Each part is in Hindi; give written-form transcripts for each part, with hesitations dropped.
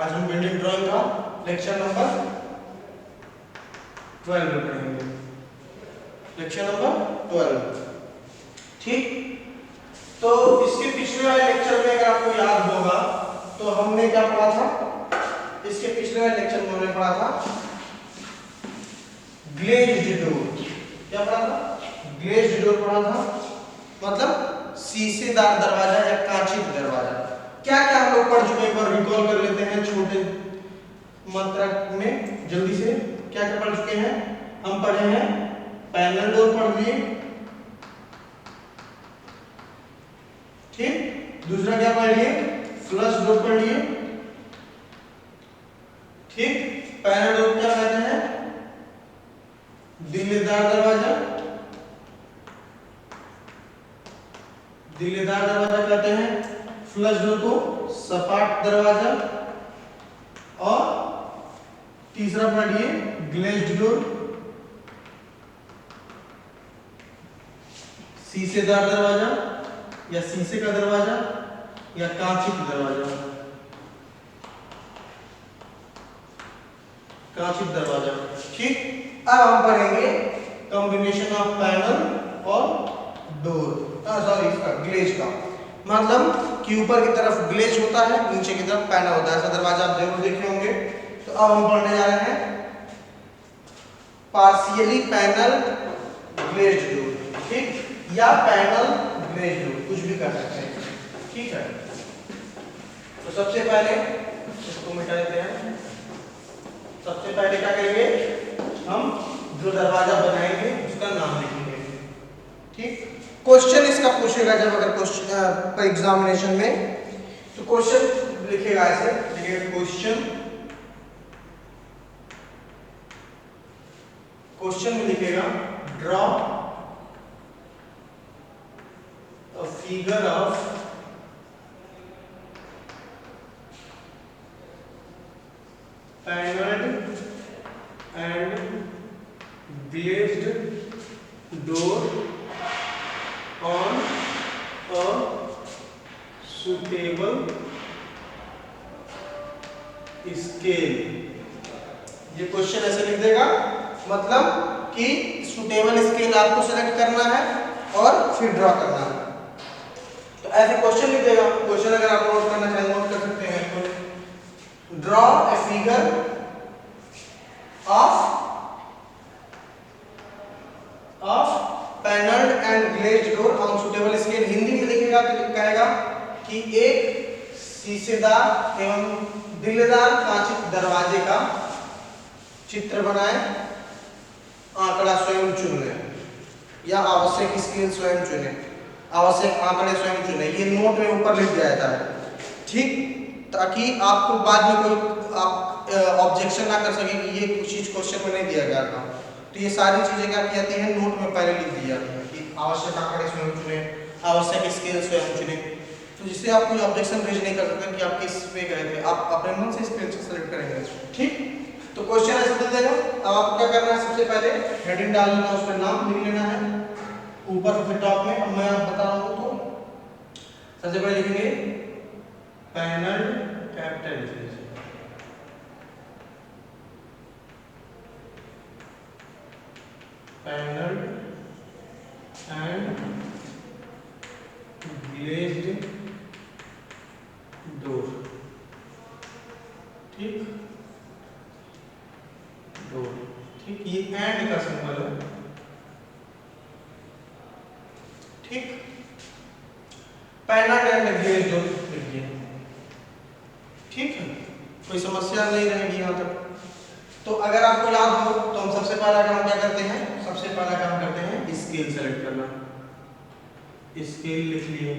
आज हम बिल्डिंग ड्राइंग का लेक्चर नंबर 12 पढ़ेंगे। Lecture number 12। ठीक, तो इसके पिछले वाले लेक्चर में अगर आपको याद होगा तो हमने क्या पढ़ा था? इसके पिछले वाले लेक्चर में हमने पढ़ा था ग्लेज्ड डोर। क्या पढ़ा था? ग्लेज्ड डोर पढ़ा था, मतलब शीशेदार दरवाजा या कांचित दरवाजा। क्या क्या हम लोग पढ़ चुके हैं, एक बार रिकॉल कर लेते हैं छोटे मात्रा में जल्दी से। क्या क्या पढ़ चुके हैं? हम पढ़े हैं पैनल डोर पढ़ लिए, ठीक। दूसरा क्या पढ़ लिए? फ्लश डोर पढ़ लिए, ठीक। पैनल डोर क्या कहते हैं? दिल्लीदार दरवाजा, दिल्लीदार दरवाजा कहते हैं। फ्लश डोर को सपाट दरवाजा, और तीसरा पढ़िए ग्लेज्ड डोर, शीशेदार दरवाजा या शीशे का दरवाजा या कांचित दरवाजा, कांचित दरवाजा, ठीक। अब हम पढ़ेंगे कॉम्बिनेशन ऑफ पैनल और डोर, सॉरी इसका ग्लेज का, मतलब कि ऊपर की तरफ ग्लेज होता है, नीचे की तरफ पैनल होता है। ऐसा दरवाजा आप जरूर देखे होंगे। तो अब हम पढ़ने जा रहे हैं पार्शियली पैनल ग्लेज्ड डोर, ठीक, या पैनल ग्लेज्ड डोर, कुछ भी कर सकते हैं, ठीक है। तो सबसे पहले इसको मिटा देते हैं। सबसे पहले क्या करेंगे? हम जो दरवाजा बनाएंगे उसका नाम लिखेंगे, ठीक। क्वेश्चन इसका पूछेगा जब अगर क्वेश्चन एग्जामिनेशन में, तो क्वेश्चन लिखेगा ऐसे, लिखेगा क्वेश्चन में लिखेगा draw a figure of panelled and glazed door on a suitable scale। ये क्वेश्चन ऐसे लिख देगा, मतलब कि सुटेबल स्केल आपको सेलेक्ट करना है और फिर ड्रॉ करना है। तो ऐसे क्वेश्चन लिख देगा। क्वेश्चन अगर आप नोट करना चाहें नोट कर सकते हैं। तो draw a figure of panelled and glazed door on suitable scale. Hindi में लिखेगा तो कहेगा कि एक शीशेदार एवं दिलदार कांचित दरवाजे का चित्र बनाएं, आंकड़ा स्वयं चुन लें या आवश्यक स्केल स्वयं चुने, आवश्यक आंकड़े स्वयं चुने। ये नोट में ऊपर लिख दिया जाता है, ठीक, ताकि आपको बाद में कोई आप ऑब्जेक्शन ना कर सके कि ये चीज क्वेश्चन में नहीं दिया गया था। तो ये सारी चीजें क्या की जाती हैं? नोट में पहले लिख दी जाती है कि आवश्यक आंकड़े स्वयं चुने, आवश्यक स्केल स्वयं चुने। तो जिससे आप कोई ऑब्जेक्शन रेज नहीं कर सकते कि आप किस पे गए थे, आप अपने मन से स्केल सेलेक्ट करेंगे, ठीक। तो क्वेश्चन ऐसे दे देगा। अब आपको क्या करना है? सबसे पहले हेडिंग डाल लेना, उस पर नाम लिख लेना है ऊपर फिर टॉप में। अब मैं आप बता रहा हूँ तो सबसे पहले लिखेंगे panel capital panel and glazed door, ठीक, डोर, ठीक। ये एंड का सिंबल है, ठीक। पैनल एंड ग्लेज्ड डोर लिख दिया, ठीक है। कोई समस्या नहीं रहेगी यहाँ तक। तो अगर आपको याद हो तो हम सबसे पहला काम क्या करते हैं? सबसे पहला काम करते हैं स्केल सेलेक्ट करना। स्केल लिख लिए,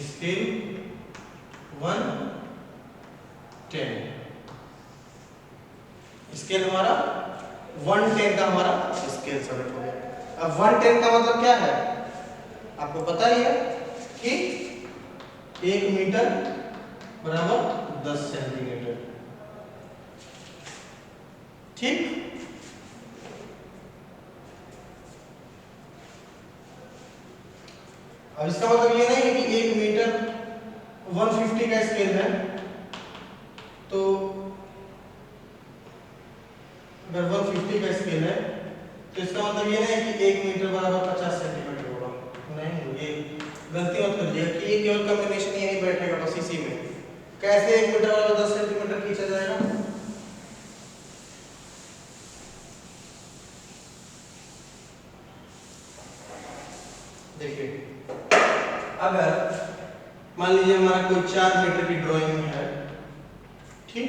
स्केल 110, स्केल हमारा 110 का हमारा स्केल सेलेक्ट हो गया। अब 110 का मतलब क्या है? आपको पता ही है कि 1 मीटर बराबर 10 सेंटीमीटर, ठीक। अब इसका मतलब ये नहीं है कि 1 मीटर 150 का स्केल है, तो अगर 150 का स्केल है तो इसका मतलब ये नहीं है कि 1 मीटर बराबर 50 सेंटीमीटर होगा। नहीं, ये गलती मत करिए कि ये केवल कॉम्बिनेशन ये नहीं बैठेगा बस इसी में। कैसे 1 मीटर बराबर 10 सेंटीमीटर खींचा जाएगा? देखिए, अगर मान लीजिए हमारा कोई 4 मीटर की ड्राइंग है, ठीक,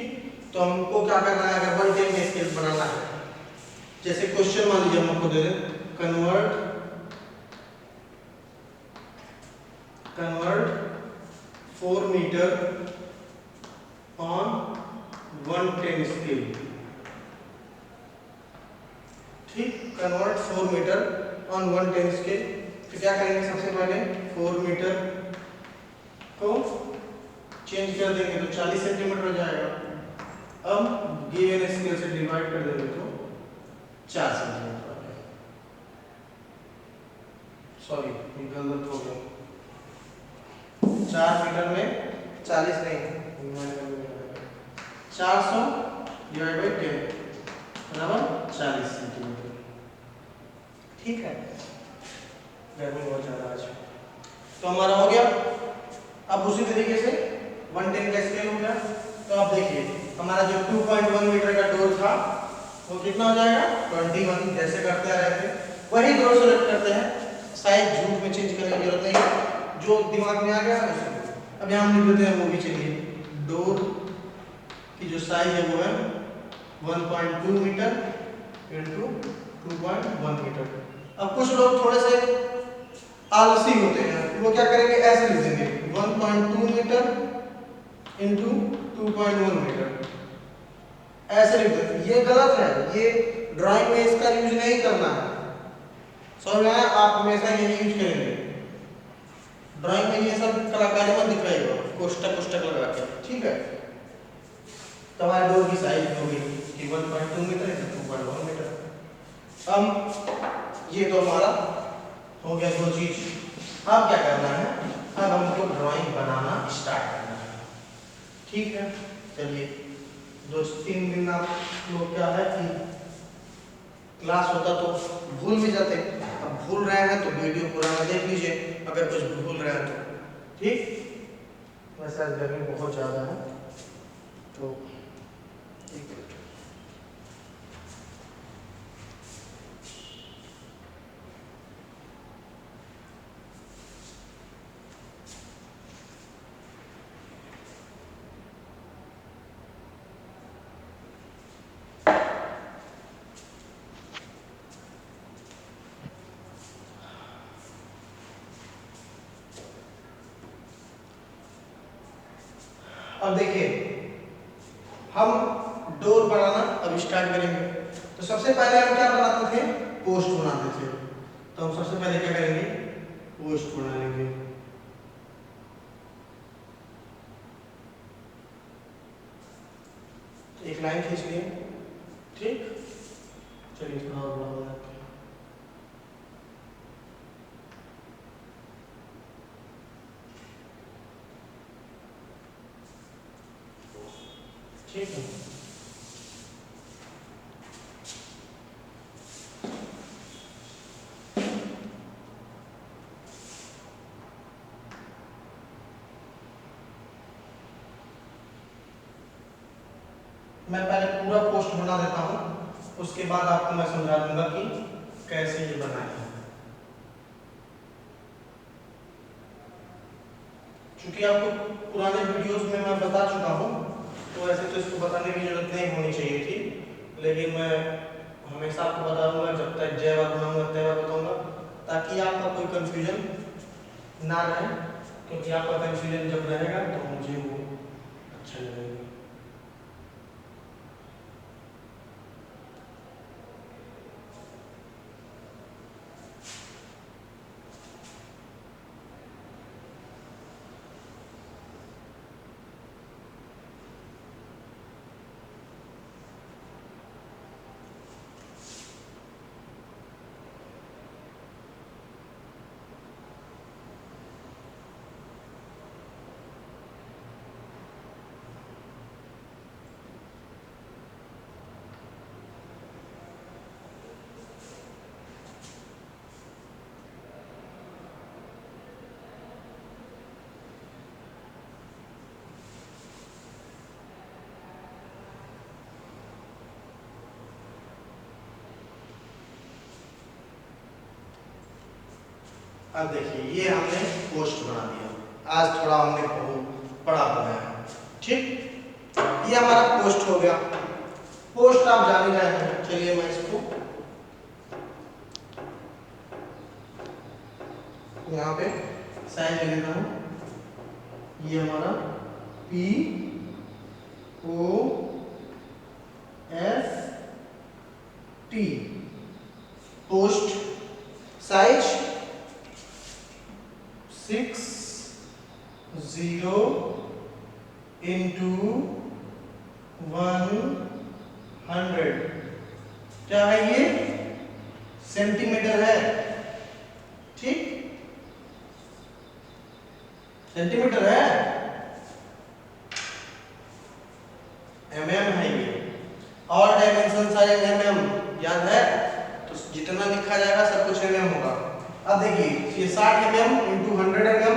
तो हमको क्या करना है? अगर 110 का स्केल बनाना है, जैसे क्वेश्चन मान लीजिए हम आपको दे दें, कन्वर्ट 4 मीटर ऑन 110 स्केल, ठीक, कन्वर्ट 4 मीटर ऑन 110 स्केल। तो क्या करेंगे? सबसे पहले 4 मीटर को चेंज कर देंगे तो 40 सेंटीमीटर हो जाएगा। अब गिवन स्केल से डिवाइड कर देंगे तो 4 सेंटीमीटर आ जाएगा। सॉरी, गलत हो गया, 4 मीटर में 40 नहीं, 400 डिवाइड बाई 10 बराबर 40 सेंटीमीटर, ठीक है। गर्मी बहुत ज़्यादा आज, तो हमारा हो गया। अब उसी तरीके से 110 का स्केल हो गया। तो आप देखिए हमारा जो 2.1 मीटर का डोर था वो कितना हो जाएगा? 21। जैसे करते आ रहे थे वही डोर सेलेक्ट करते हैं, साइज झूठ में चेंज करने की जरूरत नहीं, जो दिमाग में आ गया उसे। अब यहाँ हम लिख देते हैं वो भी, चलिए, डोर की जो साइज है वो है 1.2 मीटर इंटू 2.1 मीटर। अब कुछ लोग थोड़े से आलसी होते हैं, वो क्या करेंगे? ऐसे लिख देंगे 1.2 मीटर इंटू 2.1 मीटर, ऐसे लिख देंगे। ये गलत है, ये ड्राइंग में इसका यूज नहीं करना है, समझ में आया? आप हमेशा यही यूज करेंगे ड्राइंग में, ये सब कलाकारी मत दिखाइएगा कोष्टक लगा के, ठीक है। तो हमारे डोर की साइज होगी कि 1.2 मीटर इंटू 2.1 मीटर। अब ये तो हमारा हो गया दो चीज। अब क्या करना है? अब हमको ड्राइंग बनाना स्टार्ट करना है, ठीक है। चलिए, 2-3 दिन आप लोग क्या है कि क्लास होता तो भूल भी जाते, अब भूल रहे हैं तो वीडियो पुराना देख लीजिए अगर कुछ भूल रहे हैं तो, ठीक। वैसे आज गर्मी बहुत ज़्यादा है तो ठीक है। अब देखिए हम डोर बनाना अब स्टार्ट करेंगे। तो सबसे पहले हम क्या बनाते थे? पोस्ट बनाते थे। तो हम सबसे पहले क्या करेंगे? पोस्ट बना लेंगे। एक लाइन खींच लिए, ठीक। चलिए थोड़ा और बड़ा बनाते हैं, ठीक है। मैं पहले पूरा पोस्ट बना देता हूँ, उसके बाद आपको मैं समझा दूंगा कि कैसे ये बनाए। क्योंकि आपको पुराने वीडियोस में मैं बता चुका हूँ, तो ऐसे तो इसको बताने की जरूरत नहीं होनी चाहिए थी, लेकिन मैं हमेशा आपको बताऊंगा, जब तक जय बार बनाऊंगा तय बार बताऊंगा, ताकि आपका कोई कंफ्यूजन ना रहे। क्योंकि आपका कंफ्यूजन जब रहेगा तो मुझे वो अच्छा लगेगा। अब देखिए ये हमने पोस्ट बना दिया, आज थोड़ा हमने पढ़ा हुआ है, ठीक। ये हमारा पोस्ट हो गया। पोस्ट आप जान ही रहे हैं, चलिए मैं इसको यहाँ पे साइन ले लेता हूँ। ये हमारा P O S T post, size 60 into 100, क्या है ये? सेंटीमीटर है, ठीक, सेंटीमीटर है, mm है ये, और डायमेंशन सारे mm, याद है? तो जितना लिखा जाएगा सब कुछ mm होगा। अब देखिए ये 60 mm इंटू 100 mm,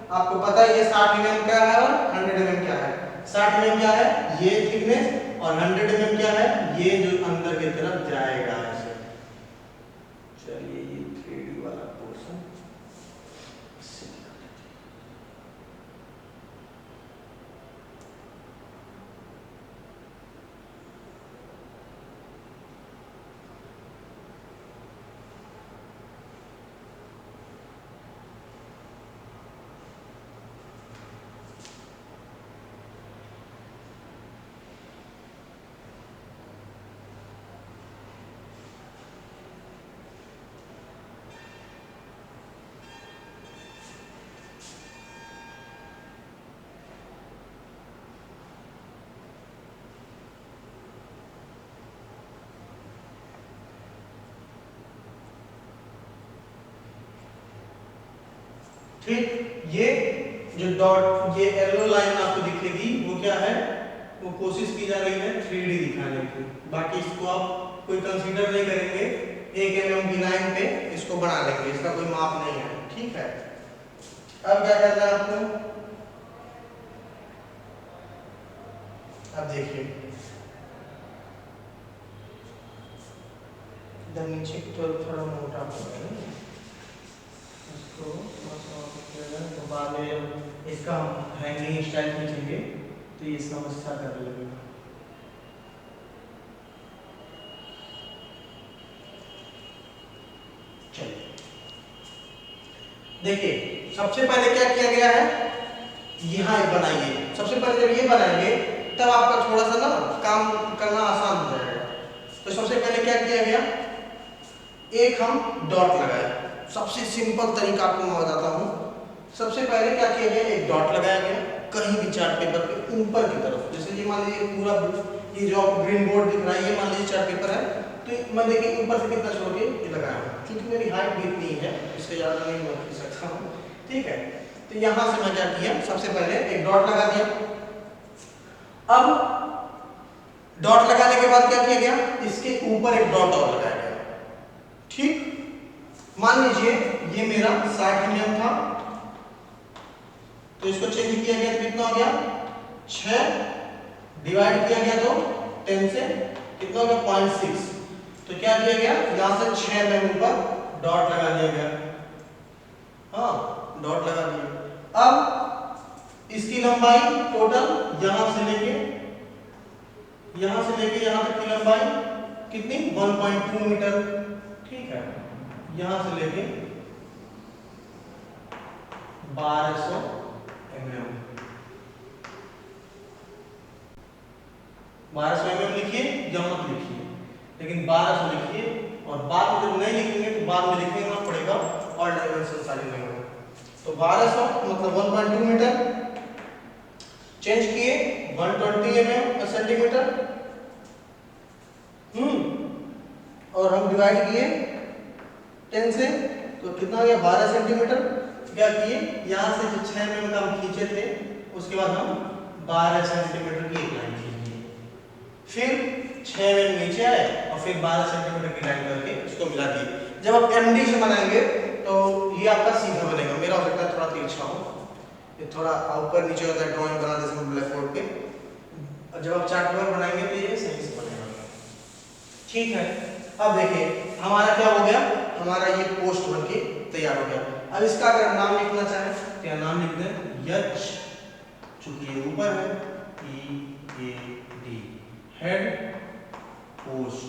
आपको पता है ये 60 mm क्या है और 100 mm क्या है। 60 mm क्या है? ये थिकनेस, और 100 mm क्या है? ये जो अंदर की तरफ जाएगा ऐसे। चलिए ये 3D वाला पोर्शन ठीक। ये जो डॉट, ये येलो लाइन आपको दिखेगी वो क्या है? वो कोशिश की जा रही है 3D दिखाने की, बाकी इसको आप कोई कंसीडर नहीं करेंगे। 1 mm की लाइन पे इसको बना लेंगे, इसका कोई माप नहीं है, ठीक है। अब क्या करना है आपको? अब देखिए इधर नीचे की तरफ थोड़ा मोटा हो गया है, इसको तो बाद में इसका हम हैंगिंग स्टाइल खींचेंगे तो ये समस्या कर लगेगा। चलिए देखिए सबसे पहले क्या किया गया है, यहाँ बनाइए। सबसे पहले जब ये बनाएंगे तब आपका थोड़ा सा ना काम करना आसान हो जाएगा। तो सबसे पहले क्या किया गया, एक हम डॉट लगाए। सबसे सिंपल तरीका आपको मैं बताता हूँ। सबसे पहले क्या किया गया, एक डॉट लगाया गया कहीं भी चार्ट पेपर पे ऊपर की तरफ। जैसे ये मान लीजिए पूरा ये जो ग्रीन बोर्ड दिख रहा है, ये मान लीजिए चार्ट पेपर है, तो मैं देखिए ऊपर से कितना छोड़ के ये लगाया हूँ, क्योंकि मेरी हाइट भी इतनी है, इससे ज़्यादा नहीं मैं खींच सकता हूँ, ठीक है। तो यहाँ से मैं क्या किया, सबसे पहले एक डॉट लगा दिया। अब डॉट लगाने के बाद क्या किया गया, इसके ऊपर एक डॉट और लगाया गया, ठीक। मान लीजिए ये मेरा 60 mm था, तो इसको चेंज किया गया तो कितना हो गया, 6 डिवाइड किया गया तो 10 से कितना हो गया 0.6। तो क्या किया गया, यहाँ से 6 mm ऊपर डॉट लगा दिया गया, हाँ डॉट लगा दिया। अब इसकी लंबाई टोटल यहाँ से लेके यहाँ तक की लंबाई कितनी, 1.2 मीटर, ठीक है। यहाँ से लेके 1200 mm, 1200 mm लिखिए या मत लिखिए, लेकिन 1200 लिखिए। और बाद में जब नहीं लिखेंगे तो बाद में लिखना पड़ेगा और डायमेंशन सारी नहीं होगा। तो 1200 मतलब 1.2 मीटर, चेंज किए 120 mm सेंटीमीटर, और हम डिवाइड किए 10 से, तो कितना हो गया 12 सेंटीमीटर। क्या किए, यहाँ से जो 6 mm का हम खींचे थे उसके बाद हम 12 सेंटीमीटर की एक लाइन खींच दी, फिर 6 mm नीचे आए और फिर 12 सेंटीमीटर की लाइन करके इसको मिला दिए। जब आप एमडी से बनाएंगे तो ये आपका सीधा बनेगा, मेरा हो सकता है थोड़ा तिरछा हो, ये थोड़ा ऊपर नीचे होता है ड्राइंग बना जैसे ब्लैक बोर्ड पे, और जब आप चार्ट पेपर बनाएंगे तो ये सही से बनेगा, ठीक है। अब देखिए हमारा क्या हो गया, हमारा ये पोस्ट बनके तैयार हो गया। अब इसका अगर नाम लिखना चाहे तो यहाँ नाम लिख दें यच, चूंकि ये ऊपर है, EAD, head post,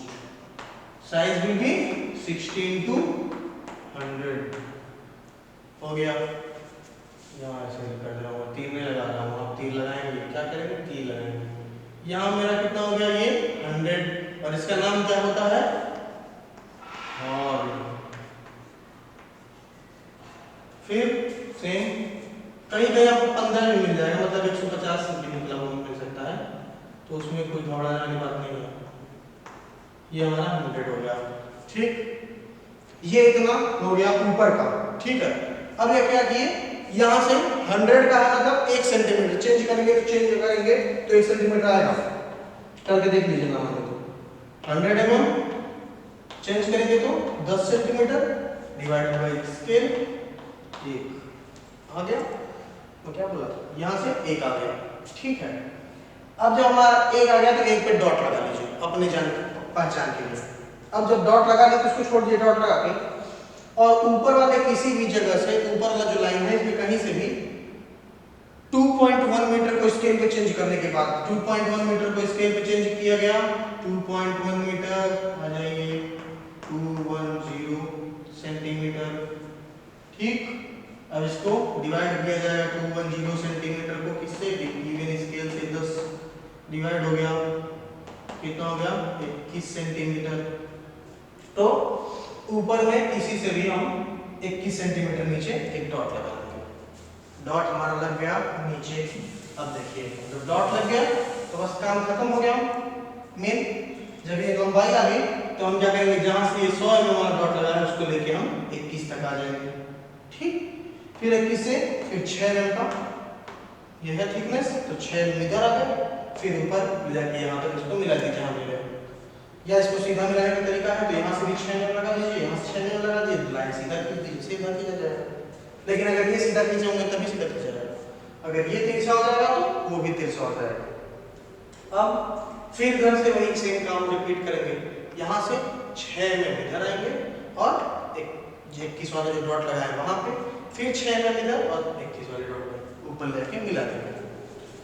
size will be 16:100 हो गया। यहाँ ऐसे कर रहा हूँ, तीर नहीं लगा रहा हूँ, आप तीर लगाएंगे, क्या करेंगे, तीर लगाएंगे। यहाँ मेरा कितना हो गया, ये 100, और इसका नाम क्या होता है, हॉर्न। फिर सेम कहीं कहीं आपको 15 भी मिल जाएगा, मतलब 150 सेंटीमीटर मिल सकता है, तो उसमें कोई घबराने वाली बात नहीं है। ये हमारा 100 हो गया, ठीक। ये इतना हो गया ऊपर का, ठीक है। अब ये क्या किए, यहाँ से 100 का है मतलब 1 सेंटीमीटर चेंज करेंगे तो 1 सेंटीमीटर आएगा, करके देख लीजिए ना। तो 100 mm चेंज करेंगे तो 10 सेंटीमीटर डिवाइडेड बाई स्केल 1 आ गया। तो क्या बोला, यहाँ से 1 आ गया, ठीक है। अब जब हमारा 1 आ गया तो 1 पे डॉट लगा लीजिए अपने जान पहचान के लिए। अब जब डॉट लगा लिया तो उसको छोड़ दिए डॉट लगा के, और ऊपर वाले किसी भी जगह से, ऊपर वाला जो लाइन है इसमें कहीं से भी 2.1 मीटर को स्केल पे चेंज करने के बाद, 2.1 मीटर को स्केल पे चेंज किया गया, 2.1 मीटर आ जाइए 210 सेंटीमीटर, ठीक। अब इसको डिवाइड किया जाएगा 210 सेंटीमीटर को किससे, गिवन स्केल से 10 डिवाइड हो गया, कितना हो गया, 21 सेंटीमीटर। तो ऊपर में इसी से भी हम 21 सेंटीमीटर नीचे एक डॉट लगा देंगे। डॉट हमारा लग गया नीचे। अब देखिए जब डॉट लग गया तो बस काम खत्म हो गया मेन। जब ये लंबाई आ गई तो हम क्या करेंगे, जहां से ये 100 mm वाला डॉट लगा है उसको लेके हम 21 तक आ जाएंगे, ठीक। फिर 21 से फिर 6 mm का ये है थिकनेस, तो 6 mm इधर आ गए, फिर ऊपर मिला के यहाँ तक इसको मिला दीजिए, जहाँ मिले, या इसको सीधा मिलाने का तरीका है तो यहाँ से भी 6 mm लगा दीजिए, यहाँ से 6 mm लगा दीजिए, लाइन सीधा खींच दीजिए, सीधा खींचा जाएगा। लेकिन अगर ये सीधा खींचोगे तभी सीधा खींचा जाएगा, अगर ये तिरछा हो जाएगा तो वो भी तिरछा हो जाएगा। अब फिर इधर से वही सेम काम रिपीट करेंगे, यहाँ से 6 mm इधर आएंगे और एक 21 वाला जो डॉट लगाए वहाँ पे, फिर 6 mm इधर और 21 वाले डॉट ऊपर लेके मिला देंगे।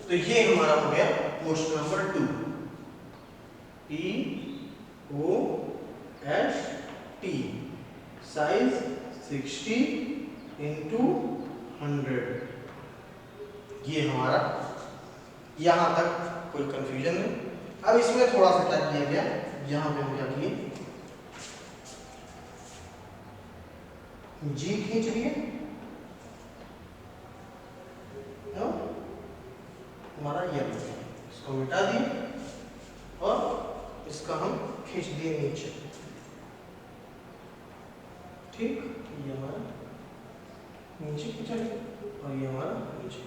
तो ये हमारा हो गया post number 2, POST, size 60x100। ये हमारा यहाँ तक कोई कंफ्यूजन नहीं। अब इसमें थोड़ा सा क्या किया गया, यहाँ पे हम क्या किए, जी खींच लिए, हमारा ये इसको मिटा दिए और इसका हम खींच दिए नीचे, ठीक। ये हमारा नीचे खींचा गया और ये हमारा नीचे।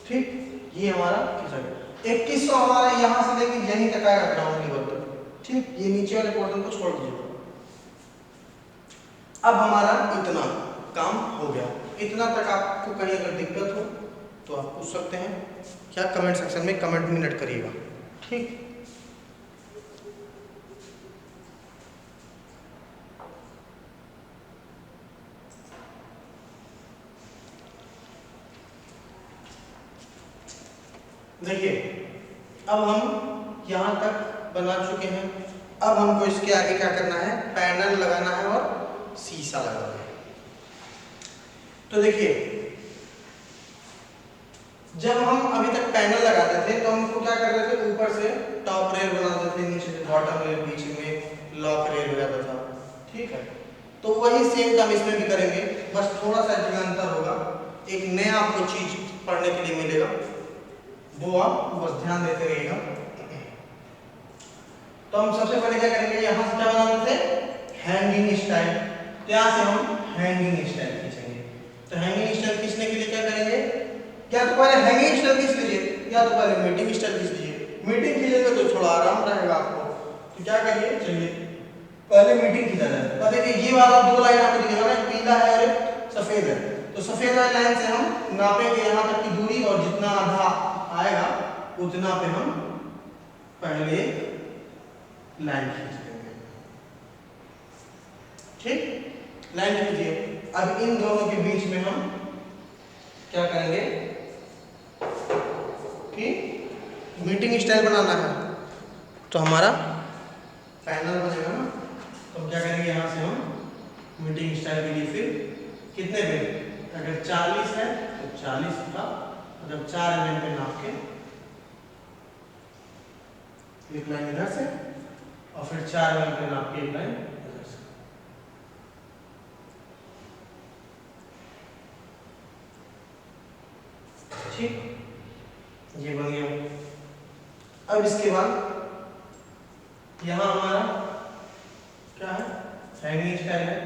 ठीक, ये हमारा खींचा गया। 2100 हमारा यहाँ से लेके यहीं तक आएगा ग्राउंड लेवल तक, ठीक। ये नीचे वाले पोर्शन को छोड़ दीजिए। अब हमारा इतना काम हो गया। इतना तक आपको कहीं अगर दिक्कत हो तो आप पूछ सकते हैं, क्या कमेंट सेक्शन में कमेंट मिनट करिएगा, ठीक। देखिए अब हम यहाँ तक बना चुके हैं। अब हमको इसके आगे क्या करना है, पैनल लगाना है और शीशा लगाना है। तो देखिए जब हम अभी तक पैनल लगाते थे तो हमको क्या कर रहे थे, ऊपर से टॉप रेल बनाते थे, नीचे से बॉटम रेल, बीच में लॉक रेल लगाता था, ठीक है। तो वही सेम काम इसमें भी करेंगे, बस थोड़ा सा जगह अंतर होगा। एक नया आपको चीज पढ़ने के लिए मिलेगा, वो आप बस ध्यान देते रहिएगा। तो हम सबसे पहले क्या करेंगे, यहाँ से क्या बनाते थे, हैंगिंग स्टाइल। तो यहाँ से हम हैंगिंग स्टाइल खींचेंगे। तो हैंगिंग स्टाइल खींचने के लिए क्या करेंगे, क्या तो पहले हैंगिंग स्टाइल खींच लीजिए या तो पहले मीटिंग स्टाइल खींच लीजिए। मीटिंग खींचेंगे तो थोड़ा आराम रहेगा आपको। तो क्या करिए, चलिए पहले मीटिंग खींचा जाए। तो देखिए ये वाला 2 लाइन आपको दिखेगा ना, पीला है और सफेद है, तो सफेद वाली लाइन से हम नापेंगे यहाँ तक की दूरी और जितना आधा आएगा उतना पे हम पहले लाइन खींच देंगे। ठीक, लाइन खींचिए। अब इन दोनों के बीच में हम क्या करेंगे कि मीटिंग स्टाइल बनाना है, तो हमारा पैनल बनेगा ना, तो क्या करेंगे यहाँ से हम मीटिंग स्टाइल के लिए फिर कितने पे, अगर 40 है तो 40 का मतलब 4 mm पे नाप के एक लाइन इधर से और फिर 4 mm पे नाप के एक लाइन इधर से। ठीक, ये बन गया। अब इसके बाद यहाँ हमारा क्या है, हैंगिंग स्टाइल है,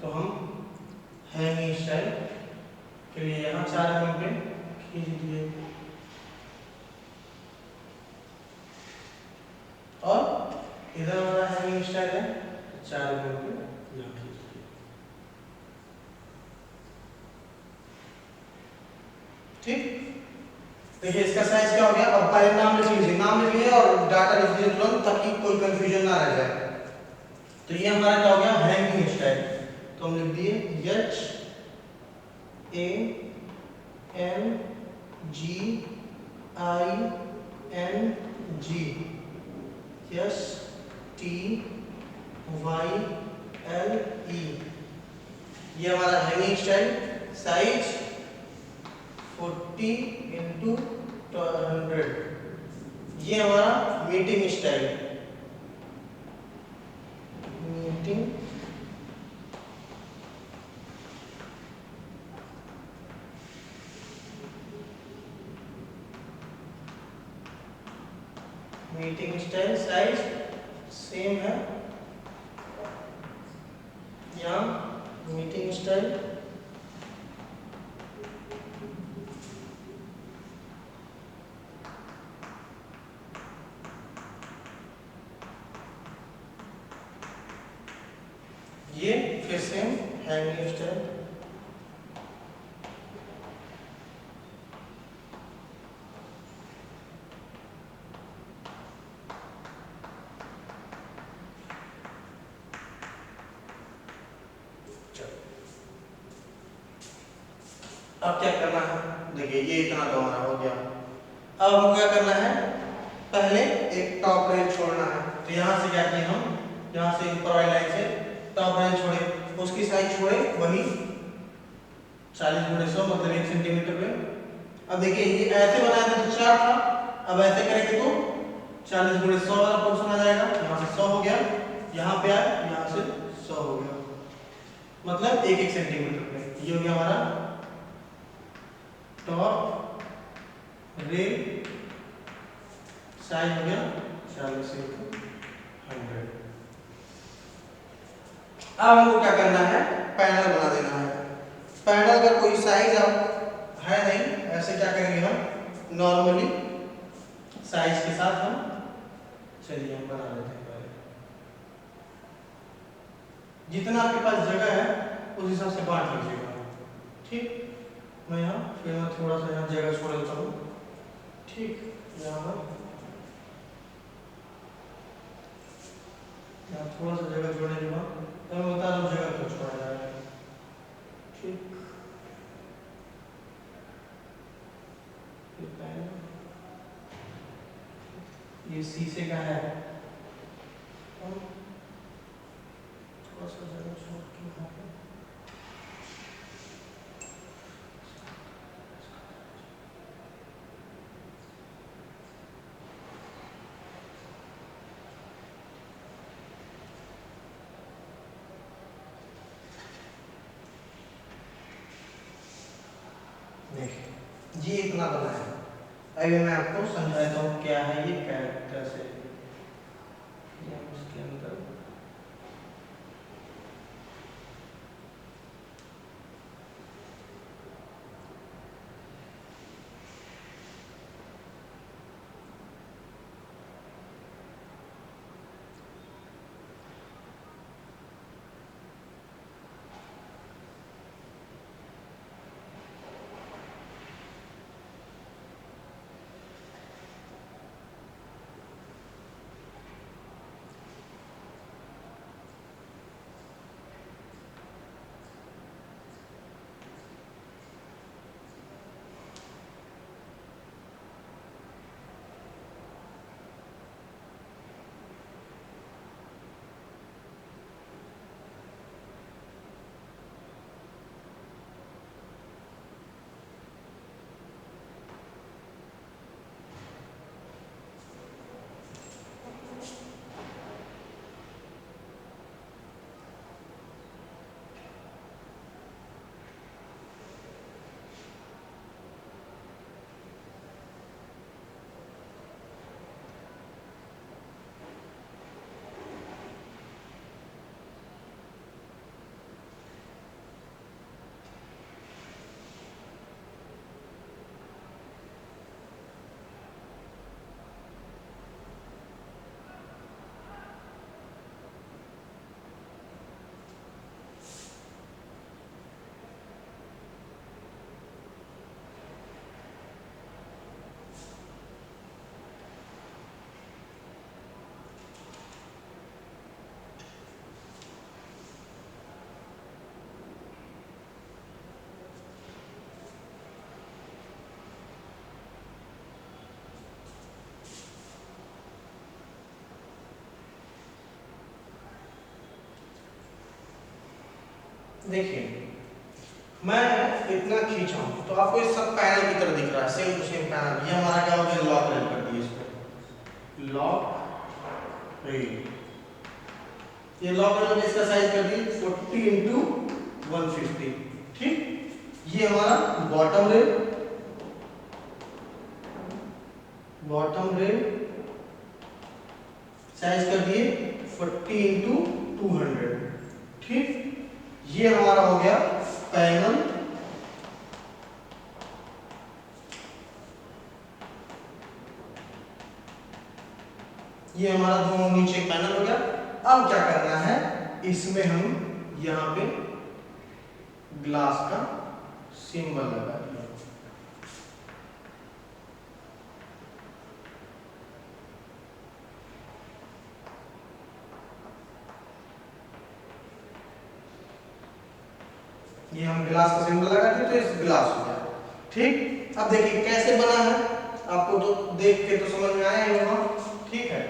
तो हम हैंगिंग स्टाइल के लिए यहाँ 4 mm पे खींच दिए और इधर हमारा हैंगिंग स्टाइल है, 4 mm पे यहाँ खींच दिए। ठीक, देखिए इसका साइज क्या हो गया। अब पहले नाम लिख लीजिए, नाम लिख लीजिए और डाटा लिख दीजिए तुरंत ताकि कोई कंफ्यूजन ना रह जाए। तो ये हमारा क्या हो गया, हैंगिंग स्टाइल, तो हम लिख दिए HANGINGSTYLE, ये हमारा हैंगिंग स्टाइल, साइज 40x100। ये हमारा meeting style, meeting meeting style, size same है, यहाँ मीटिंग स्टाइल ये फिर सेम हैंगिंग स्टाइल। अब क्या करना है, देखिए ये इतना तो हमारा हो गया। अब हमको क्या करना है, पहले एक टॉप रेंज छोड़ना है, तो यहाँ से क्या किए हम, यहाँ से ऊपर वाली लाइन से टॉप रेंज छोड़े, उसकी साइज छोड़े वही 40x100 मतलब 1 सेंटीमीटर पे। अब देखिए ये ऐसे बनाया था तो 4 था, अब ऐसे करेंगे तो 40x100 वाला पोर्शन आ जाएगा, यहाँ से 100 हो गया, यहाँ पे आए यहाँ से 100 हो गया, मतलब 1-1 सेंटीमीटर पे। ये हो गया हमारा टॉप रेल, साइज हो गया 40x100। अब हमको क्या करना है, पैनल बना देना है। पैनल का कोई साइज अब है नहीं, ऐसे क्या करेंगे हम नॉर्मली साइज के साथ हम, चलिए हम बना लेते हैं पहले। जितना आपके पास जगह है उस हिसाब से बांट लीजिएगा। ठीक, मैं यहाँ फिर मैं थोड़ा सा यहाँ जगह छोड़ देता हूँ। ठीक, यहाँ थोड़ा सा जगह छोड़ने के बाद तो मैं बता रहा हूँ जगह क्यों छोड़ा जा रहा है। ठीक, ये शीशे का है, थोड़ा सा जगह छोड़ के यहाँ पे देखिए ये इतना बना है। अभी मैं आपको समझाता हूँ क्या है ये कैरेक्टर से। उसके अंदर देखिए मैं इतना खींचा हूं तो आपको ये सब पैनल की तरह दिख रहा है, सेम टू सेम पैनल। ये हमारा क्या हो गया, लॉक रेल कर दिए इसको, लॉक रेल। ये लॉक रेल में इसका साइज कर दी 40 इंटू 150। ठीक, ये हमारा bottom rail, bottom rail size कर दिए 40 इंटू 200। ठीक, ये हमारा हो गया पैनल। ये हमारा दोनों नीचे पैनल हो गया। अब क्या करना है, इसमें हम यहां पे ग्लास का सिंबल लगा दिया। ये हम ग्लास का सिंबल लगा दिए तो इस ग्लास हो गया। ठीक, अब देखिए कैसे बना है, आपको तो देख के तो समझ में आया ही होगा। ठीक है,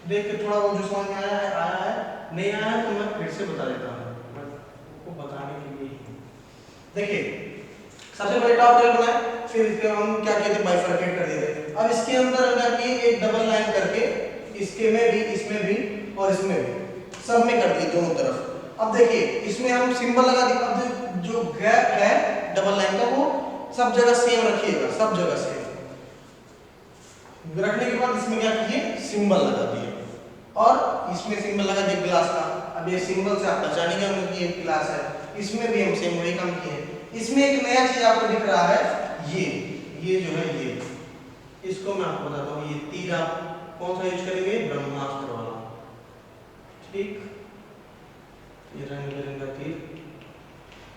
देख के थोड़ा बहुत जो समझ में आया है, नहीं आया है तो मैं फिर से बता देता हूँ, मैं आपको बताने के लिए ही। देखिए सबसे पहले टॉप रेल बनाए, फिर इसके हम क्या किए थे, बाइफरकेट कर दिए थे। अब इसके अंदर हम क्या किए, एक डबल लाइन करके इसके में भी, इसमें भी और इसमें भी, सब में कर दिए दोनों तरफ। अब देखिए इसमें हम सिंबल लगा दिए। अब जो गैप है डबल लाइन का वो सब जगह सेम रखिएगा, सब जगह सेम रखने के बाद इसमें क्या किए, सिंबल लगा दिए और इसमें सिंबल लगा दिए ग्लास का। अब ये सिंबल से आप पहचानेंगे कि ये ग्लास है। इसमें भी हम सेम वही काम किए। इसमें एक नया चीज आपको दिख रहा है, ये जो है ये, इसको मैं आपको बताता हूँ। ये तीर आप कौन सा यूज करेंगे, ब्रह्मास्त्र वाला। ठीक, ये रंग बिरंगा तीर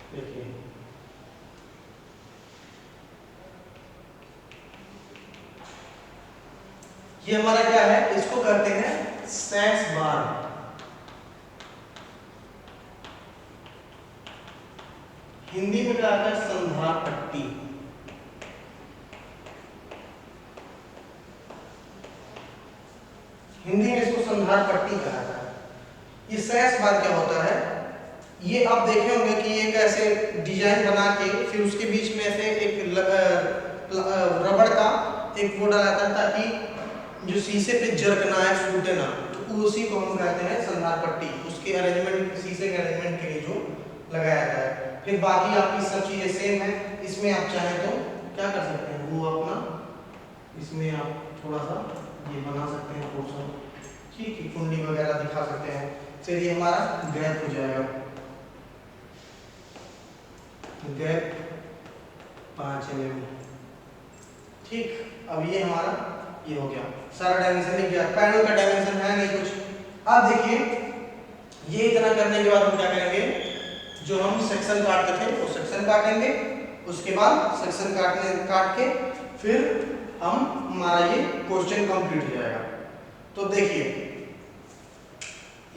देखिए, ये हमारा क्या है, इसको कहते हैं सैस बार। हिंदी में क्या आता है, संधार पट्टी। हिंदी में इसको संधार पट्टी कहा जाता है। ये सैस बार क्या होता है, ये आप देखे होंगे कि एक ऐसे डिजाइन बना के फिर उसके बीच में से एक रबड़ का एक वो डाला जाता है ताकि जो शीशे पे जर्क ना है, फूटे ना, तो उसी को हम कहते हैं संधार पट्टी। उसके अरेंजमेंट, शीशे के अरेंजमेंट के लिए जो लगाया जाता है। फिर बाकी आपकी सब चीजें सेम है। इसमें आप चाहें तो क्या कर सकते हैं, वो अपना इसमें आप थोड़ा सा ये बना सकते हैं पोर्शन, ठीक है, कुंडी वगैरह दिखा सकते हैं। फिर ये हमारा गैप हो जाएगा, गैप 5 mm। ठीक, अब ये हमारा ये हो गया, सारा डायमेंशन लिख गया। पैनल का डायमेंशन है नहीं कुछ। अब देखिए ये इतना करने के बाद हम क्या करेंगे, जो हम सेक्शन काटते थे वो सेक्शन काटेंगे। उसके बाद सेक्शन काट के फिर हम हमारा ये क्वेश्चन कंप्लीट हो जाएगा। तो देखिए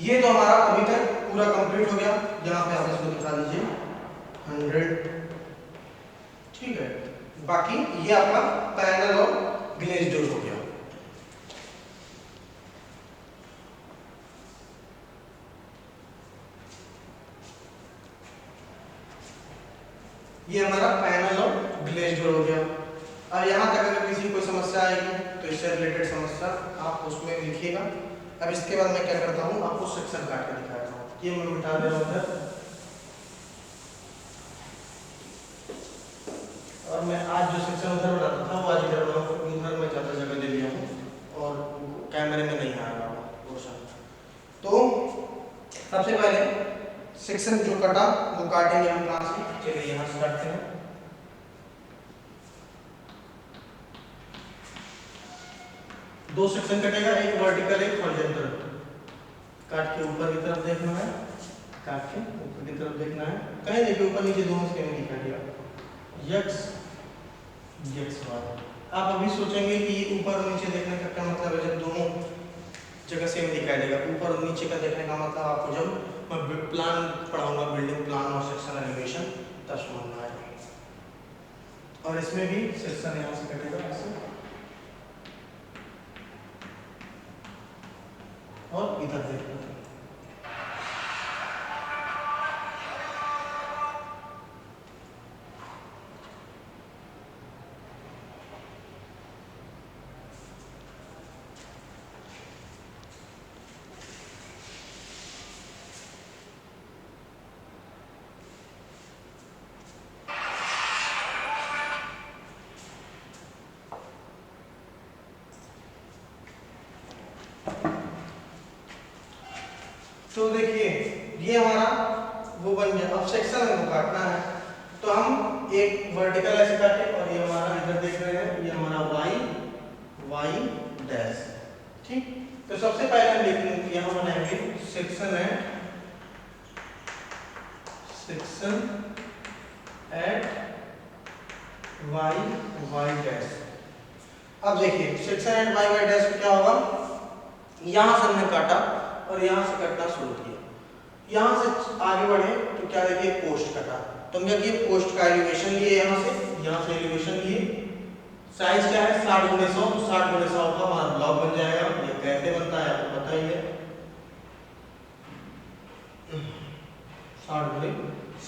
ये तो हमारा अभी तक पूरा कंप्लीट हो गया। यहाँ पे आप इसको दिखा दीजिए 100। ठीक है, बाकी ये आपका पैनल और ग्लेज डोर हो गया। ये हमारा पैनल और ग्लेज डोर हो गया। अब यहाँ तक अगर किसी कोई समस्या आएगी तो इससे रिलेटेड समस्या आप उसमें लिखिएगा। अब इसके बाद मैं क्या करता हूँ, आपको सेक्शन काट के दिखाता हूँ। ये मैं मिटा दे रहा हूँ और मैं आज जो सेक्शन उधर बनाता था वो आज इधर बनाऊँ। उधर मैं ज़्यादा जगह ले लिया हूँ और कैमरे में नहीं आ रहा पोर्शन। तो सबसे पहले सेक्शन जो कटा वो काटेंगे हम कहाँ से, चलिए यहाँ से काटते हैं। दो सेक्शन कटेगा, एक वर्टिकल एक हॉरिजॉन्टल। काट के ऊपर की तरफ देखना है, काट के ऊपर की तरफ देखना है। कहीं देखिए ऊपर नीचे दोनों सेम दिखाई देगा, यक्स यक्स वाई। आप अभी सोचेंगे कि ऊपर और नीचे देखने का क्या मतलब है, जब दोनों जगह सेम दिखाई देगा। ऊपर और नीचे का देखने का मतलब आपको जब मैं प्लान पढ़ाऊंगा, बिल्डिंग प्लान और सेक्शन एनिमेशन, तब समझ में आएगा। और इसमें भी सेक्शन यहाँ से कटेगा ऐसे और इधर देखना। तो देखिए ये हमारा वो बन गया। अब सेक्शन हमको काटना है, तो हम एक वर्टिकल ऐसे काटे और ये हमारा इधर देख रहे हैं, ये हमारा वाई डैश। ठीक, तो सबसे पहले हम लिखेंगे यहाँ बनाएंगे सेक्शन एट वाई डैश। अब देखिए सेक्शन एट वाई डैश में क्या होगा, यहां से हमने काटा और यहां से कटना शुरू किया, यहां से आगे बढ़े तो क्या देखिए पोस्ट कटा, तो हम क्या किए पोस्ट का एलिवेशन लिए, यहां से एलिवेशन लिए। साइज क्या है 60 गुणे 100, तो 60 गुणे 100 का हमारा ब्लॉक बन जाएगा। ये कैसे बनता है आपको पता ही है, 60 गुणे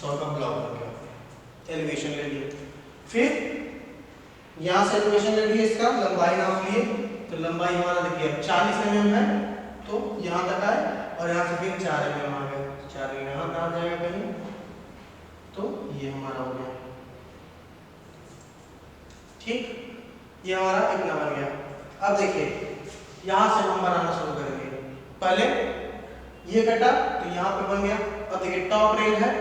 100 का ब्लॉक बन गया, एलिवेशन ले लिए। फिर यहां से एलिवेशन ले लिए, इसका लंबाई नाप लिए, तो लंबाई हमारा देखिए 40 mm है, तो यहां तक आए और यहां से फिर 4 mm आ गए, 4 mm यहां कहां जाएगा कहीं, तो ये हमारा हो गया। ठीक, ये हमारा इतना बन गया। अब देखिए यहां से हम बनाना शुरू करेंगे। पहले ये कटा तो यहां पे बन गया। अब देखिए टॉप रेल है,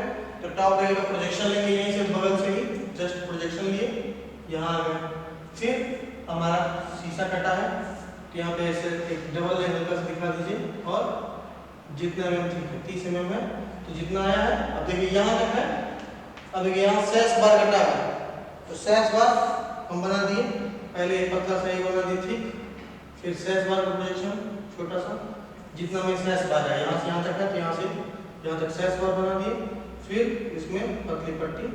तो टॉप रेल का प्रोजेक्शन लेंगे, यहीं से बगल से ही जस्ट प्रोजेक्शन लिए, यहां आ गए। फिर हमारा शीशा कटा है, तो यहाँ पे ऐसे एक डबल एंगल का दिखा दीजिए, और जितना mm थी 30 mm है, तो जितना आया है। अब देखिए यहाँ तक है, अब देखिए यहाँ सैश बार कटा है, तो सैश बार हम बना दिए, पहले एक पतला सा ही बना दी थी, फिर सैश बार का प्रोजेक्शन छोटा सा, जितना में सैश बार है यहाँ से यहाँ तक है, तो यहाँ से यहाँ तक सैश बार बना दिए। फिर इसमें पतली पट्टी,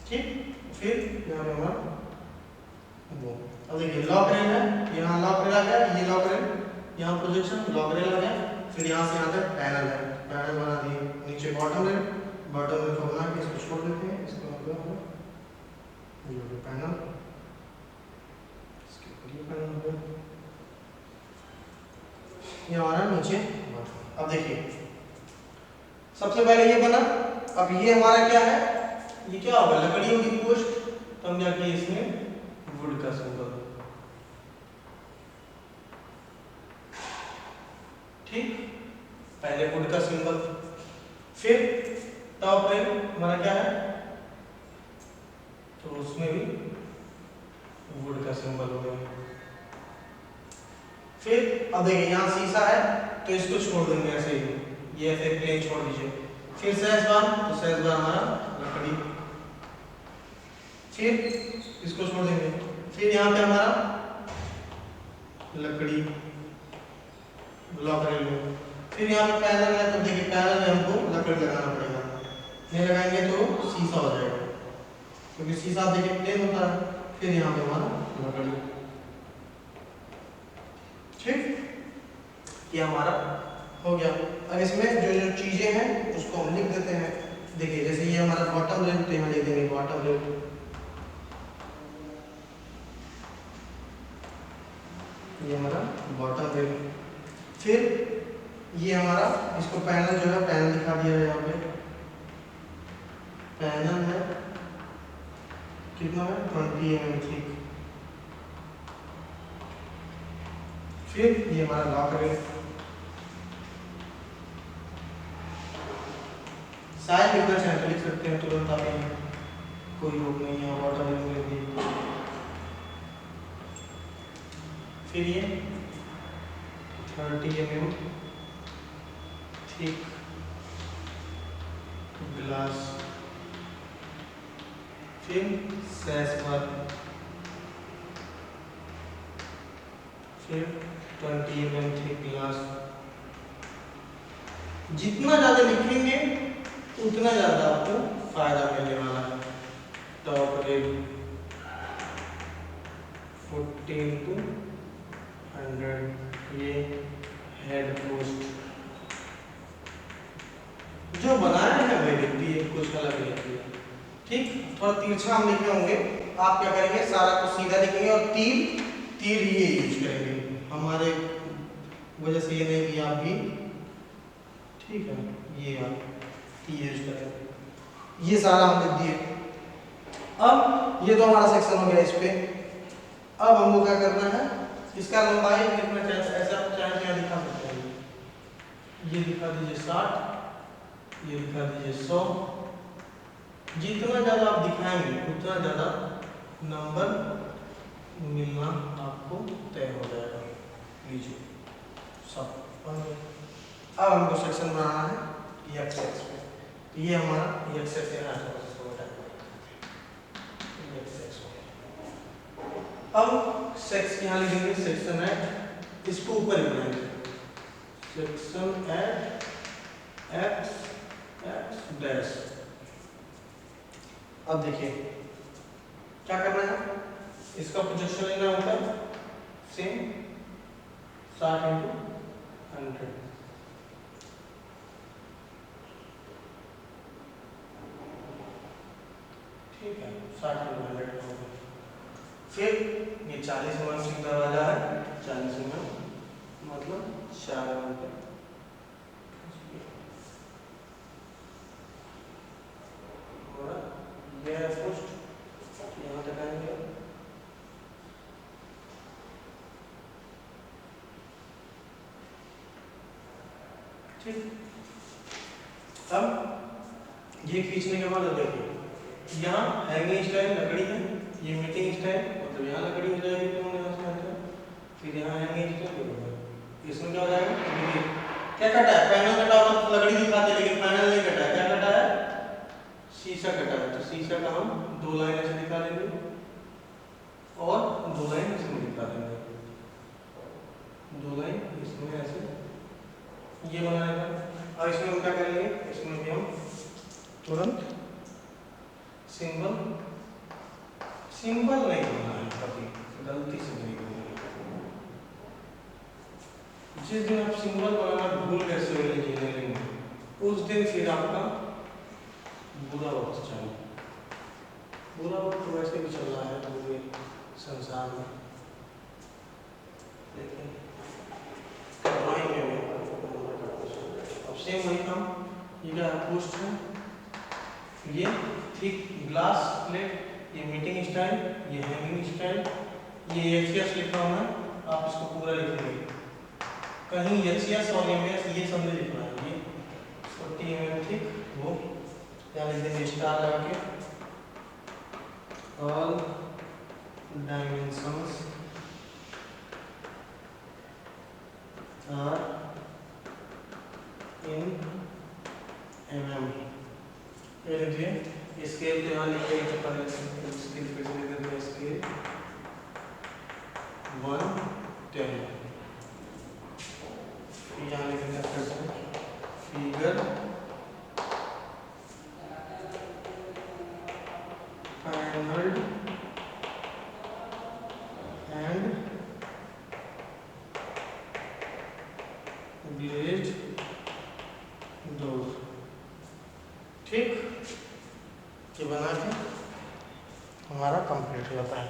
ठीक, फिर यहाँ पे हमारा वो। अब देखिए लॉक रेल है, यहाँ लॉक रेल आ गया, ये लॉक रेल, यहाँ प्रोजेक्शन लॉक रेल आ गया। फिर यहाँ से यहाँ तक पैनल है, पैनल बना दिए। नीचे बॉटम रेल, बॉटम रेल को बना के इसको छोड़ देते हैं, इसको मतलब ये पैनल, इसके ऊपर ये पैनल हो गया, ये हमारा नीचे। अब देखिए सबसे पहले ये बना, अब ये हमारा क्या है, ये क्या होगा लकड़ी होगी पोस्ट, तो हम क्या किए इसमें वुड का सिंबल, ठीक, पहले वुड का सिंबल। फिर टॉप रेल हमारा क्या है, तो उसमें भी वुड का सिंबल हो गया। फिर अब देखिए यहाँ शीशा है, तो इसको छोड़ देंगे ऐसे ही, ये ऐसे प्लेन छोड़ दीजिए। फिर सैश बार, तो सैश बार हमारा लकड़ी, फिर इसको छोड़ देंगे। फिर यहाँ पे हमारा लकड़ी ब्लॉक रेल में। फिर यहाँ पे पैनल है, तो देखिए पैनल में हमको लकड़ी लगाना पड़ेगा, नहीं लगाएंगे तो शीशा हो जाएगा, क्योंकि शीशा देखिए प्लेन होता है। फिर यहाँ पे हमारा लकड़ी, ठीक, ये हमारा हो गया। अब इसमें जो जो चीजें हैं उसको हम लिख देते हैं। देखिए जैसे ये हमारा बॉटम रेल, तो यहाँ लिख देंगे बॉटम रेल, ये हमारा बॉटम रेल। फिर ये हमारा, इसको पैनल जो है पैनल दिखा दिया है, यहाँ पे पैनल है कितना है 20 mm ठीक। फिर ये हमारा लॉक रेल, साइज लिखना चाहे तो लिख सकते हैं तुरंत, आप कोई रोक नहीं है, बॉटम रेल लिख दिए। फिर ये 30 mm थिक ग्लास। फिर सैश बार, फिर 20 mm थिक ग्लास। जितना ज़्यादा लिखेंगे उतना ज़्यादा आपको फायदा मिलने वाला है। टॉप रेल 40 to 100, ये हेड पोस्ट जो बनाए हैं वही लिखती है, कुछ अलग लिखती है, ठीक। थोड़ा तिरछा हम लिखे होंगे, आप क्या करेंगे सारा कुछ सीधा लिखेंगे और तीर ये यूज करेंगे, हमारे वजह से ये नहीं कि आप भी, ठीक है, ये आप तीर यूज करेंगे। ये सारा हम लिख दिए। अब ये तो हमारा सेक्शन हो गया इस पे। अब हमको क्या करना है, इसका लंबाई कितना चाहिए, ऐसा चाहे दिखा सकते हैं, ये दिखा दीजिए 60, ये दिखा दीजिए 100। जितना ज़्यादा आप दिखाएंगे उतना ज़्यादा नंबर मिलना आपको तय हो जाएगा। लीजिए सब। अब हमको सेक्शन बनाना है एक्स एक्स पे। तो ये हमारा एक्स एक्स है। अब सेक्स यहाँ लिखेंगे सेक्शन एट, इसको ऊपर ही बनाएंगे section at x x dash. अब देखिए क्या करना है, इसका प्रोजेक्शन लेना है ऊपर, सेम 60 × 100। ठीक है, 60 × 100 का होगा। फिर ये 40 mm सिंह दरवाजा है, 40 mm मतलब 4 mm पे ये है फर्स्ट, यहाँ तक आएंगे। ठीक, अब ये खींचने के बाद देखिए यहाँ हैंगिंग स्टाइल लकड़ी है, ये मीटिंग स्टाइल मतलब यहाँ लकड़ी हो जाएगी तो यहाँ से आएगा, फिर यहाँ हैंगिंग स्टाइल होगा। इसमें क्या हो जाएगा, क्या कटा है, पैनल कटा हुआ तो लकड़ी दिखाते लेकिन पैनल नहीं कटा है। क्या कटा है, शीशा कटा है। तो शीशा का हम 2 लाइन ऐसे दिखा देंगे और 2 लाइन इसमें दिखा देंगे, 2 लाइन इसमें ऐसे ये बनाएगा। और इसमें हम क्या करेंगे, इसमें भी हम तुरंत सिंबल नहीं बनाना है, कभी गलती से नहीं बनाना। जिस दिन आप सिंबल बनाना भूल गए सिविल इंजीनियरिंग में, उस दिन फिर आपका बुरा वक्त चला। बुरा वक्त तो वैसे भी चल रहा है पूरे संसार में, लेकिन ड्राइंग में भी अब सेम वही काम। ये क्या पोस्ट है, ये थिक ग्लास प्लेट, ये मीटिंग स्टाइल, ये हैंगिंग स्टाइल, ये एचएस लिखा हुआ है, आप इसको पूरा लिखेंगे। कहीं एचएस और एमएस ये समझे लिखना है, ये 40 mm थिक, वो यहाँ लिख देंगे स्टार लगा के, all dimensions are in mm। ये लिखिए स्केल तो यहाँ लिखे तो पहले स्केल फिर से लिख देंगे, स्केल 110। यहाँ लिख देंगे फिर से फिगर 500 एंड ग्लेज्ड डोर। ठीक, ये बना के हमारा कंप्लीट हो जाता है।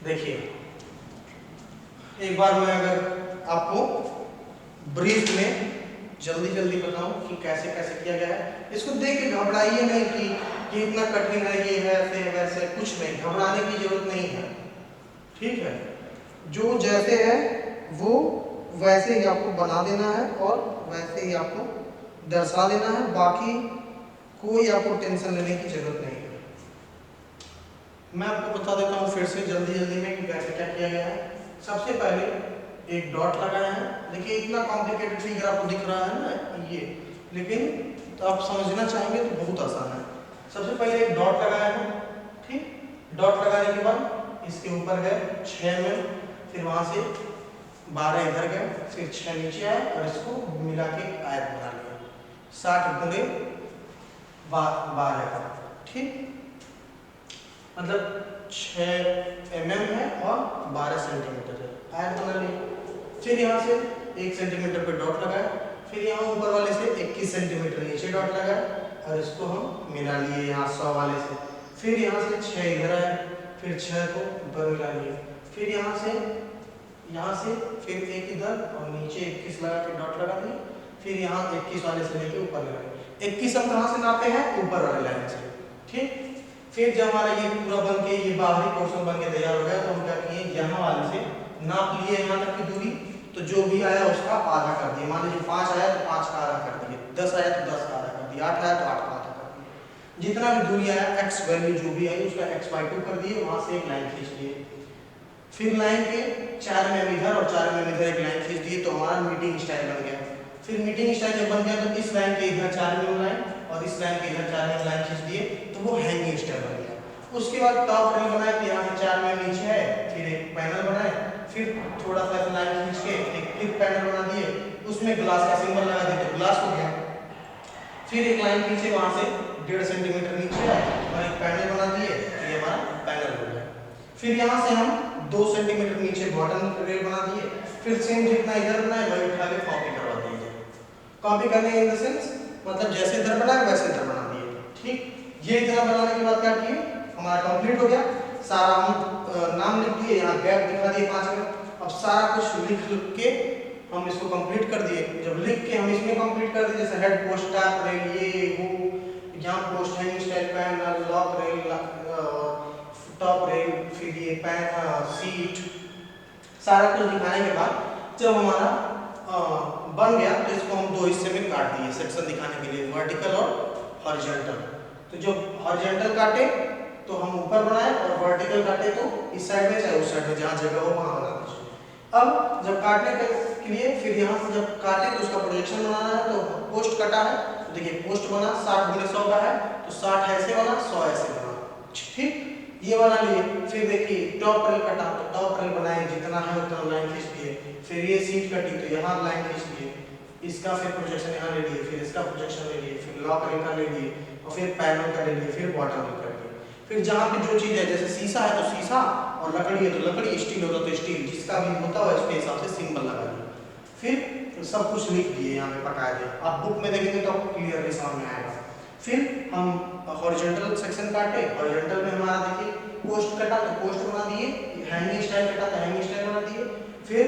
देखिए एक बार मैं अगर आपको ब्रीफ में जल्दी बताऊं कि कैसे कैसे किया गया है, इसको देख के घबराइए नहीं कि इतना कठिन है, ये है ऐसे वैसे, कुछ नहीं, घबराने की जरूरत नहीं है। ठीक है, जो जैसे है वो वैसे ही आपको बना देना है और वैसे ही आपको दर्शा देना है, बाकी कोई आपको टेंशन लेने की जरूरत नहीं है। मैं आपको बता देता हूँ फिर से जल्दी में कि कैसे क्या किया गया है। सबसे पहले एक डॉट लगाया है, देखिए इतना कॉम्प्लिकेटेड फिगर आपको दिख रहा है ना ये, लेकिन तो आप समझना चाहेंगे तो बहुत आसान है। सबसे पहले एक डॉट लगाया है, ठीक, डॉट लगाने के बाद इसके ऊपर गए 6 में, फिर वहां से 12 इधर गए, फिर 6 नीचे आए और इसको मिला के आयत बना लिया 60 × 12 का। ठीक, मतलब 6 mm है और 12 सेंटीमीटर है, आयत बना लिया। फिर यहाँ से 1 सेंटीमीटर पे डॉट लगाया, फिर यहाँ ऊपर वाले से 21 सेंटीमीटर नीचे डॉट लगाया और इसको हम मिला लिए यहाँ 100 वाले से। फिर यहाँ से 6 इधर आए, फिर 6 को ऊपर मिला लिए, फिर यहाँ से फिर 1 इधर और नीचे 21 लगा के डॉट लगा दिए, फिर यहाँ 21 वाले से लेके ऊपर लगा। 21 हम कहाँ से नापे हैं, ऊपर वाले लाइन से। ठीक, फिर जब हमारा ये पूरा बन के ये बाहरी पोर्शन बन के तैयार हो गया तो हम क्या किए, यहाँ वाले से नाप लिए यहाँ तक की दूरी, तो जो भी आया उसका आधा कर दिए। मान लीजिए 5 आया तो 5 का आधा कर दिए, 10 आया तो 10 का आधा कर दिए, 8 आया तो 8 का आधा कर दिए। जितना भी दूरी आया x वैल्यू जो भी आई उसका x/2 कर दिए, वहां से एक लाइन खींच लिए। फिर लाइन के 4 में इधर और 4 में इधर एक लाइन खींच दिए, तो हमारा मीटिंग स्टाइल बन गया। फिर मीटिंग स्टाइल जब बन गया तो इस लाइन के इधर 4 में लाइन और इस लाइन के इधर 4 में लाइन खींच दिए, तो वो हैंगिंग स्टाइल बन गया। उसके बाद टॉप रेल बनाए, तो यहाँ से 4 में नीचे है, फिर एक पैनल बनाए, फिर थोड़ा सा लाइन खींच के एक क्लिप पैनल बना दिए, उसमें ग्लास का सिंबल लगा दिए तो ग्लास हो गया। फिर एक लाइन खींचे वहां से 1.5 सेंटीमीटर नीचे है और एक पैनल बना दिए, तो ये हमारा पैनल हो गया। फिर यहाँ से हम 2 सेंटीमीटर नीचे बॉटम रेल बना दिए, फिर सेम जितना इधर बनाए वही उठा के कॉपी करवा दिए। कॉपी करने इन द सेंस मतलब जैसे इधर बनाए वैसे इधर बना दिए। ठीक, ये इधर बनाने के बाद क्या किए, हमारा कंप्लीट हो गया। सारा हम नाम लिख दिए, यहाँ गैप दिखा दिए 5 में। अब सारा कुछ लिख के हम इसको कंप्लीट कर दिए। जब लिख के हम इसमें कंप्लीट कर दिए, जैसे हेड पोस्ट, टॉप रेल, ये वो, यहाँ post hanging style panel, lock rail, top rail, फिर ये सीट, सारा कुछ दिखाने के बाद जब हमारा बन गया तो इसको हम 2 हिस्से में काट दिए सेक्शन दिखाने के लिए, वर्टिकल और हॉरिजॉन्टल। तो जो हॉरिजॉन्टल काटे तो हम ऊपर बनाए और वर्टिकल काटे तो इस साइड में चाहे उस साइड में, जहाँ जगह हो वहाँ बना दीजिए। अब जब काटने के लिए फिर यहाँ से जब काटे तो उसका प्रोजेक्शन बनाना है, तो पोस्ट कटा है तो देखिए पोस्ट बना 60x100 का है, तो 60 ऐसे बना, 100 ऐसे बना। ठीक, ये बना लिए। फिर देखिए टॉप रेल कटा तो टॉप रेल बनाए, जितना है उतना लाइन खींच दिए। फिर ये सीट कटी तो यहाँ लाइन खींच दिए, इसका फिर प्रोजेक्शन यहाँ ले लिए, फिर इसका प्रोजेक्शन ले लिए, फिर लॉक रेल का ले लिए और फिर पैनल का ले लिए, फिर बॉटम रेल कर लिए। फिर जहाँ पे जो चीज़ है, जैसे शीशा है तो शीशा और लकड़ी है तो लकड़ी, स्टील होता तो स्टील, जिसका भी होता है उसके हिसाब से सिंबल लगा दिए। फिर सब कुछ लिख दिए, यहाँ पे पका दिए। आप बुक में देखेंगे तो क्लियरली समझ में आएगा। फिर हम हॉरिजॉन्टल सेक्शन काटे, हॉरिजॉन्टल में हमारा देखिए पोस्ट कटा तो पोस्ट बना दिए, हैंगिंग स्टाइल कटा तो हैंगिंग स्टाइल बना दिए। फिर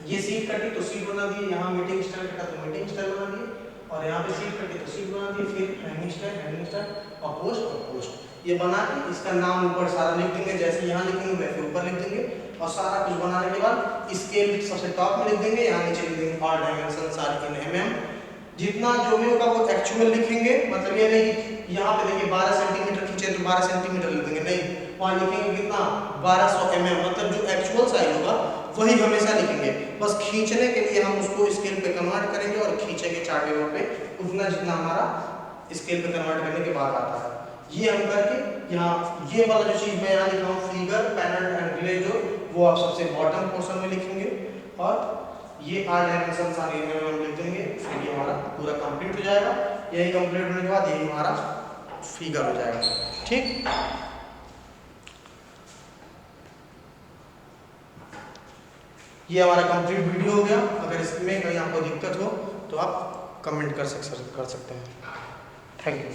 ये सीट कटी तो सीट बना दिए, यहाँ मीटिंग स्टाइल कटा तो मीटिंग स्टाइल बना दिए, और यहाँ पे सीट कटी तो सीट बना दिए। फिर हैंगिंग स्टाइल और पोस्ट ये बना के इसका नाम ऊपर सारा लिख देंगे, जैसे यहाँ लिखेंगे वैसे ऊपर लिख देंगे। और सारा कुछ बनाने के बाद स्केल सबसे टॉप में लिख देंगे, यहाँ नीचे लिख देंगे ऑल डायमेंशन सारे इन mm। जितना जो भी होगा वो एक्चुअल लिखेंगे, मतलब ये नहीं कि यहाँ पे देखिए 12 सेंटीमीटर खींचे तो 12 सेंटीमीटर लिख देंगे, नहीं, वहाँ लिखेंगे कितना 1200 mm, मतलब जो एक्चुअल साइज होगा वही हमेशा लिखेंगे। बस खींचने के लिए हम उसको स्केल पे कन्वर्ट करेंगे और खींचेंगे चार्ट पेपर पे उतना जितना हमारा स्केल पे कन्वर्ट करने के बाद आता है। ये हम करके यहाँ ये वाला जो चीज़ मैं यहाँ लिख रहा हूँ फिगर पैनल एंड ग्लेजर, वो आप सबसे बॉटम पोर्शन में लिखेंगे और ये आर डायमेंशन सारे हम लिख देंगे। फिर ये हमारा पूरा कंप्लीट हो जाएगा। यही कंप्लीट होने के बाद यही हमारा फिगर हो जाएगा। ठीक, ये हमारा कंप्लीट वीडियो हो गया। अगर इसमें कहीं आपको दिक्कत हो तो आप कमेंट कर सकते हैं। Thank you.